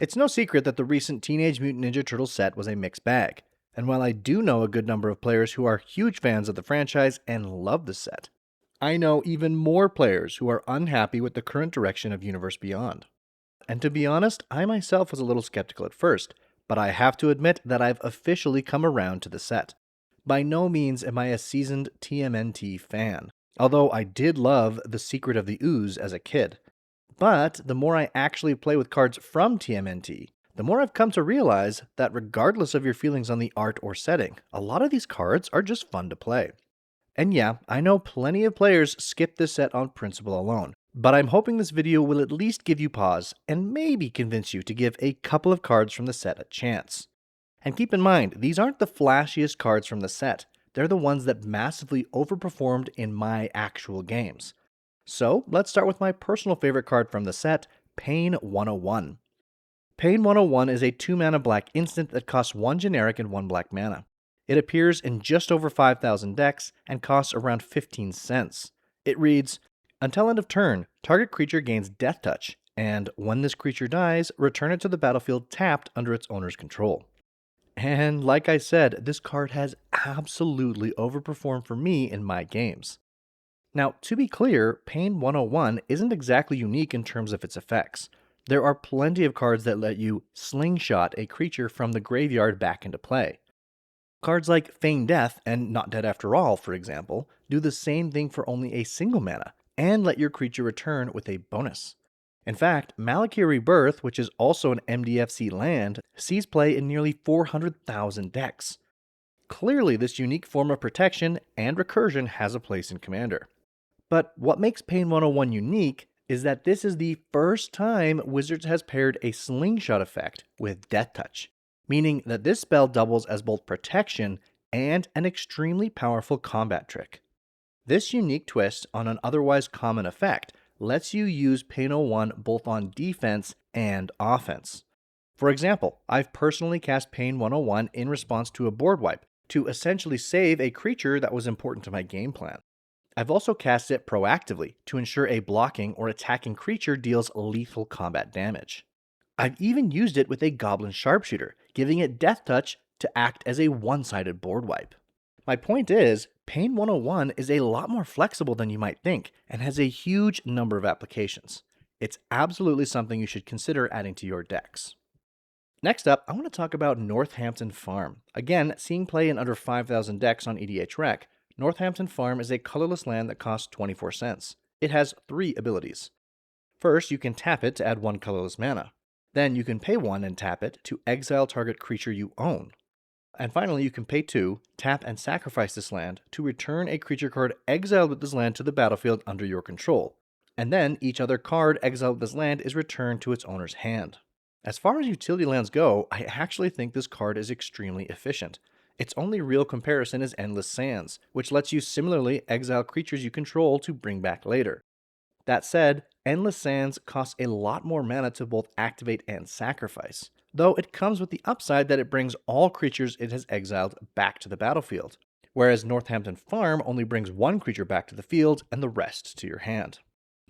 It's no secret that the recent Teenage Mutant Ninja Turtles set was a mixed bag, and while I do know a good number of players who are huge fans of the franchise and love the set, I know even more players who are unhappy with the current direction of Universe Beyond. And to be honest, I myself was a little skeptical at first, but I have to admit that I've officially come around to the set. By no means am I a seasoned TMNT fan, although I did love The Secret of the Ooze as a kid. But the more I actually play with cards from TMNT, the more I've come to realize that regardless of your feelings on the art or setting, a lot of these cards are just fun to play. And yeah, I know plenty of players skip this set on principle alone, but I'm hoping this video will at least give you pause and maybe convince you to give a couple of cards from the set a chance. And keep in mind, these aren't the flashiest cards from the set, they're the ones that massively overperformed in my actual games. So let's start with my personal favorite card from the set, Pain 101. Pain 101 is a 2-mana black instant that costs 1 generic and 1 black mana. It appears in just over 5,000 decks and costs around 15 cents. It reads, until end of turn, target creature gains Death Touch, and when this creature dies, return it to the battlefield tapped under its owner's control. And like I said, this card has absolutely overperformed for me in my games. Now, to be clear, Pain 101 isn't exactly unique in terms of its effects. There are plenty of cards that let you slingshot a creature from the graveyard back into play. Cards like Feign Death and Not Dead After All, for example, do the same thing for only a single mana, and let your creature return with a bonus. In fact, Malakir Rebirth, which is also an MDFC land, sees play in nearly 400,000 decks. Clearly, this unique form of protection and recursion has a place in Commander. But what makes Pain 101 unique is that this is the first time Wizards has paired a slingshot effect with Death Touch, meaning that this spell doubles as both protection and an extremely powerful combat trick. This unique twist on an otherwise common effect lets you use Pain 01 both on defense and offense. For example, I've personally cast Pain 101 in response to a board wipe to essentially save a creature that was important to my game plan. I've also cast it proactively to ensure a blocking or attacking creature deals lethal combat damage. I've even used it with a Goblin Sharpshooter, giving it Death Touch to act as a one-sided board wipe. My point is, Pain 101 is a lot more flexible than you might think and has a huge number of applications. It's absolutely something you should consider adding to your decks. Next up, I want to talk about Northampton Farm. Again, seeing play in under 5,000 decks on EDH Rec, Northampton Farm is a colorless land that costs 24 cents. It has 3 abilities. First, you can tap it to add 1 colorless mana. Then you can pay 1 and tap it to exile target creature you own. And finally, you can pay 2, tap and sacrifice this land to return a creature card exiled with this land to the battlefield under your control. And then each other card exiled with this land is returned to its owner's hand. As far as utility lands go, I actually think this card is extremely efficient. Its only real comparison is Endless Sands, which lets you similarly exile creatures you control to bring back later. That said, Endless Sands costs a lot more mana to both activate and sacrifice, though it comes with the upside that it brings all creatures it has exiled back to the battlefield, whereas Northampton Farm only brings 1 creature back to the field and the rest to your hand.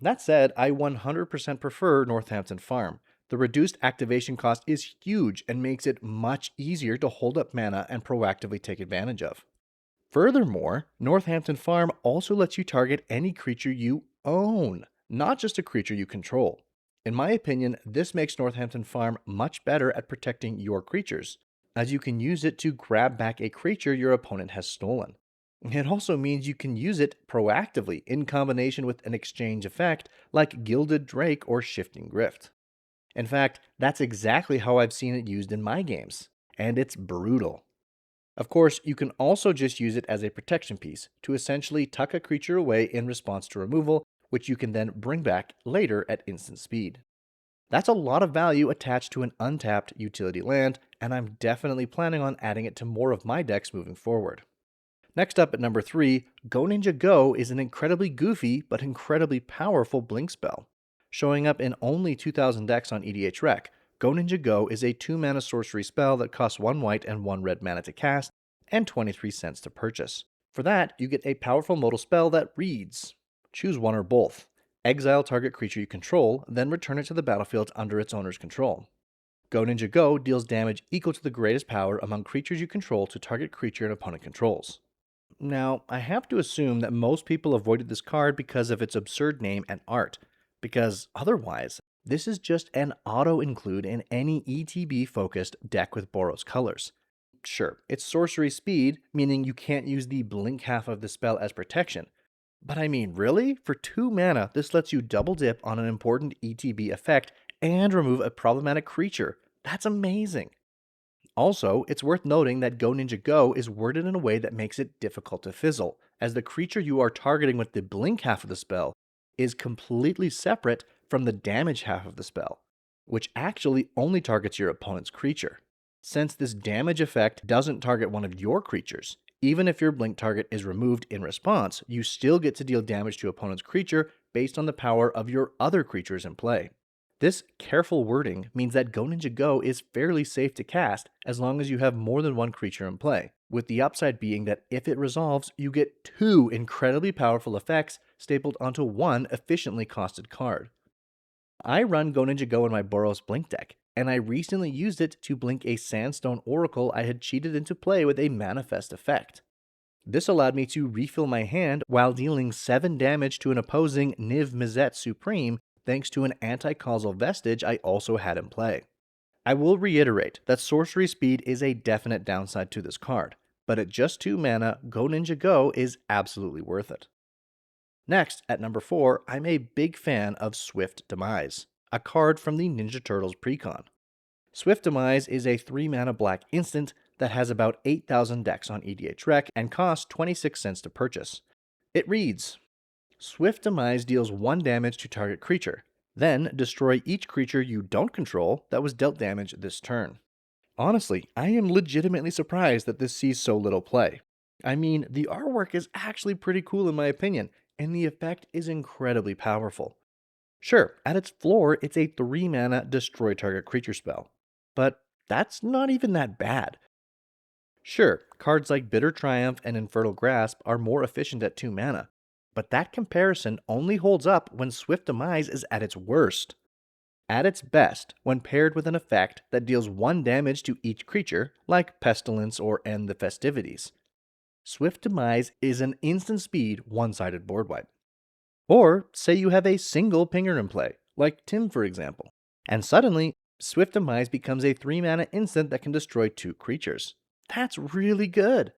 That said, I 100% prefer Northampton Farm. The reduced activation cost is huge and makes it much easier to hold up mana and proactively take advantage of. Furthermore, Northampton Farm also lets you target any creature you own, not just a creature you control. In my opinion, this makes Northampton Farm much better at protecting your creatures, as you can use it to grab back a creature your opponent has stolen. It also means you can use it proactively in combination with an exchange effect like Gilded Drake or Shifting Grift. In fact, that's exactly how I've seen it used in my games, and it's brutal. Of course, you can also just use it as a protection piece to essentially tuck a creature away in response to removal, which you can then bring back later at instant speed. That's a lot of value attached to an untapped utility land, and I'm definitely planning on adding it to more of my decks moving forward. Next up at number 3, Go Ninja Go is an incredibly goofy but incredibly powerful blink spell. Showing up in only 2,000 decks on EDH Rec, Go Ninja Go is a 2-mana sorcery spell that costs 1 white and 1 red mana to cast, and 23 cents to purchase. For that, you get a powerful modal spell that reads, choose one or both. Exile target creature you control, then return it to the battlefield under its owner's control. Go Ninja Go deals damage equal to the greatest power among creatures you control to target creature an opponent controls. Now, I have to assume that most people avoided this card because of its absurd name and art, because otherwise, this is just an auto-include in any ETB-focused deck with Boros colors. Sure, it's sorcery speed, meaning you can't use the blink half of the spell as protection. But I mean, really? For 2 mana, this lets you double dip on an important ETB effect and remove a problematic creature. That's amazing. Also, it's worth noting that Go Ninja Go is worded in a way that makes it difficult to fizzle, as the creature you are targeting with the blink half of the spell is completely separate from the damage half of the spell, which actually only targets your opponent's creature. Since this damage effect doesn't target one of your creatures, even if your blink target is removed in response, you still get to deal damage to opponent's creature based on the power of your other creatures in play. This careful wording means that Go Ninja Go is fairly safe to cast as long as you have more than one creature in play, with the upside being that if it resolves, you get 2 incredibly powerful effects stapled onto one efficiently costed card. I run Go Ninja Go in my Boros Blink deck, and I recently used it to blink a Sandstone Oracle I had cheated into play with a Manifest effect. This allowed me to refill my hand while dealing 7 damage to an opposing Niv Mizzet Supreme thanks to an anti-causal vestige I also had in play. I will reiterate that sorcery speed is a definite downside to this card, but at just 2 mana, Go Ninja Go is absolutely worth it. Next, at number 4, I'm a big fan of Swift Demise, a card from the Ninja Turtles precon. Swift Demise is a 3 mana black instant that has about 8,000 decks on EDH Rec and costs 26 cents to purchase. It reads, Swift Demise deals 1 damage to target creature, then destroy each creature you don't control that was dealt damage this turn. Honestly, I am legitimately surprised that this sees so little play. I mean, the artwork is actually pretty cool in my opinion, and the effect is incredibly powerful. Sure, at its floor, it's a 3 mana destroy target creature spell, but that's not even that bad. Sure, cards like Bitter Triumph and Infernal Grasp are more efficient at 2 mana, but that comparison only holds up when Swift Demise is at its worst. At its best, when paired with an effect that deals 1 damage to each creature, like Pestilence or End the Festivities, Swift Demise is an instant speed one-sided board wipe. Or say you have a single pinger in play, like Tim for example, and suddenly Swift Demise becomes a 3 mana instant that can destroy 2 creatures. That's really good.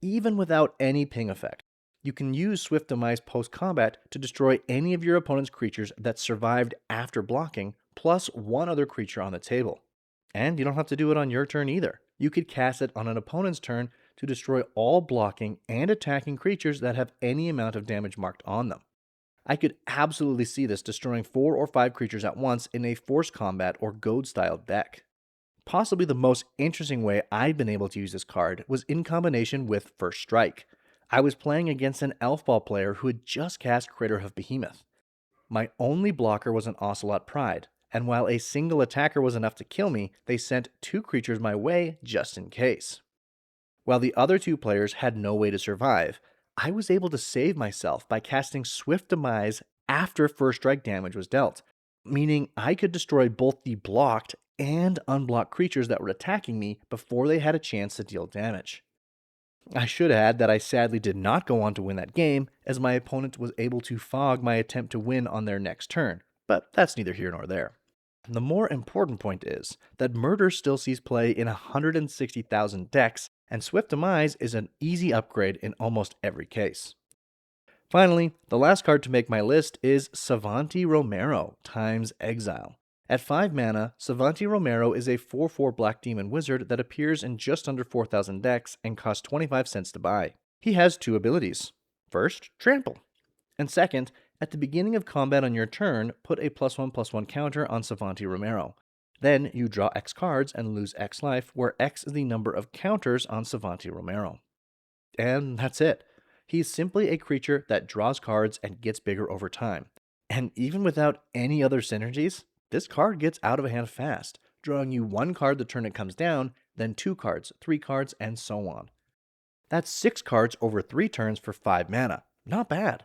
Even without any ping effect, you can use Swift Demise post-combat to destroy any of your opponent's creatures that survived after blocking, plus 1 other creature on the table. And you don't have to do it on your turn either. You could cast it on an opponent's turn to destroy all blocking and attacking creatures that have any amount of damage marked on them. I could absolutely see this destroying 4 or 5 creatures at once in a forced combat or goad-style deck. Possibly the most interesting way I've been able to use this card was in combination with First Strike. I was playing against an elf ball player who had just cast Craterhoof Behemoth. My only blocker was an Ocelot Pride, and while a single attacker was enough to kill me, they sent 2 creatures my way just in case. While the other 2 players had no way to survive, I was able to save myself by casting Swift Demise after First Strike damage was dealt, meaning I could destroy both the blocked and unblocked creatures that were attacking me before they had a chance to deal damage. I should add that I sadly did not go on to win that game, as my opponent was able to fog my attempt to win on their next turn, but that's neither here nor there. The more important point is that Murder still sees play in 160,000 decks, and Swift Demise is an easy upgrade in almost every case. Finally, the last card to make my list is Savante Romero times Exile. At 5 mana, Savante Romero is a 4/4 Black Demon Wizard that appears in just under 4,000 decks and costs 25 cents to buy. He has 2 abilities. First, Trample. And second, at the beginning of combat on your turn, put a +1/+1 counter on Savante Romero. Then you draw X cards and lose X life, where X is the number of counters on Savante Romero. And that's it. He's simply a creature that draws cards and gets bigger over time. And even without any other synergies, this card gets out of hand fast, drawing you 1 card the turn it comes down, then 2 cards, 3 cards, and so on. That's 6 cards over 3 turns for 5 mana. Not bad.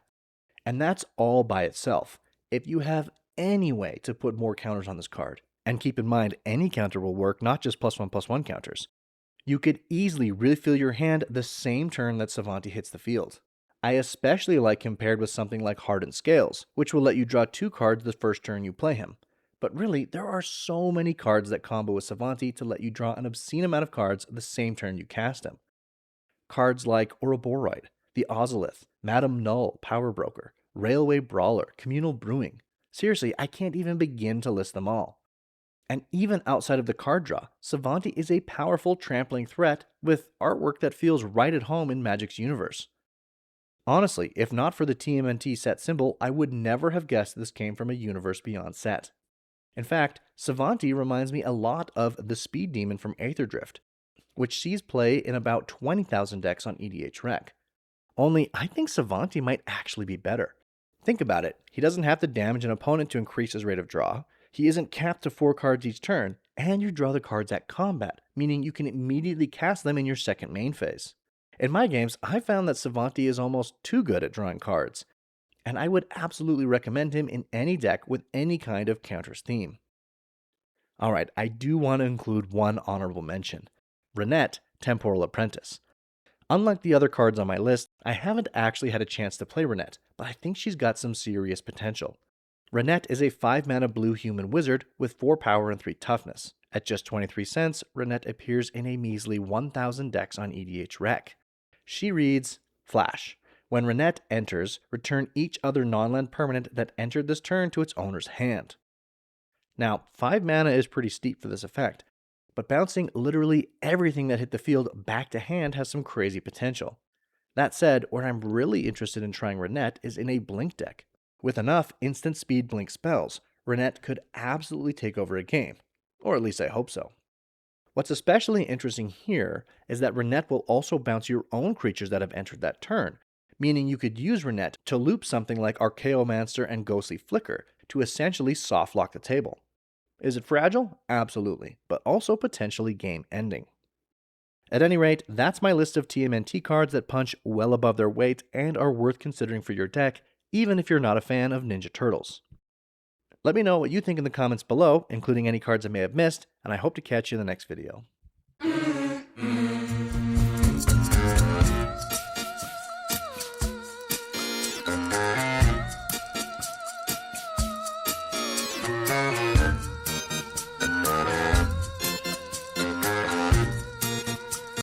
And that's all by itself. If you have any way to put more counters on this card, And keep in mind, any counter will work, not just +1/+1 counters. You could easily refill your hand the same turn that Savante hits the field. I especially like him paired with something like Hardened Scales, which will let you draw 2 cards the first turn you play him. But really, there are so many cards that combo with Savante to let you draw an obscene amount of cards the same turn you cast him. Cards like Ouroboros, the Ozolith, Madame Null, Power Broker, Railway Brawler, Communal Brewing. Seriously, I can't even begin to list them all. And even outside of the card draw, Savante is a powerful trampling threat with artwork that feels right at home in Magic's universe. Honestly, if not for the TMNT set symbol, I would never have guessed this came from a Universe Beyond set. In fact, Savante reminds me a lot of the Speed Demon from Aetherdrift, which sees play in about 20,000 decks on EDH Rec. Only, I think Savante might actually be better. Think about it, he doesn't have to damage an opponent to increase his rate of draw, he isn't capped to 4 cards each turn, and you draw the cards at combat, meaning you can immediately cast them in your second main phase. In my games, I found that Savante is almost too good at drawing cards, and I would absolutely recommend him in any deck with any kind of counters theme. Alright, I do want to include one honorable mention. Renette, Temporal Apprentice. Unlike the other cards on my list, I haven't actually had a chance to play Renette, but I think she's got some serious potential. Renette is a 5-mana blue human wizard with 4 power and 3 toughness. At just 23 cents, Renette appears in a measly 1,000 decks on EDH Rec. She reads, Flash. When Renette enters, return each other non-land permanent that entered this turn to its owner's hand. Now, 5 mana is pretty steep for this effect, but bouncing literally everything that hit the field back to hand has some crazy potential. That said, where I'm really interested in trying Renette is in a Blink deck. With enough instant speed Blink spells, Renette could absolutely take over a game, or at least I hope so. What's especially interesting here is that Renette will also bounce your own creatures that have entered that turn, meaning you could use Renette to loop something like Archaeomancer and Ghostly Flicker to essentially soft lock the table. Is it fragile? Absolutely, but also potentially game-ending. At any rate, that's my list of TMNT cards that punch well above their weight and are worth considering for your deck, even if you're not a fan of Ninja Turtles. Let me know what you think in the comments below, including any cards I may have missed, and I hope to catch you in the next video.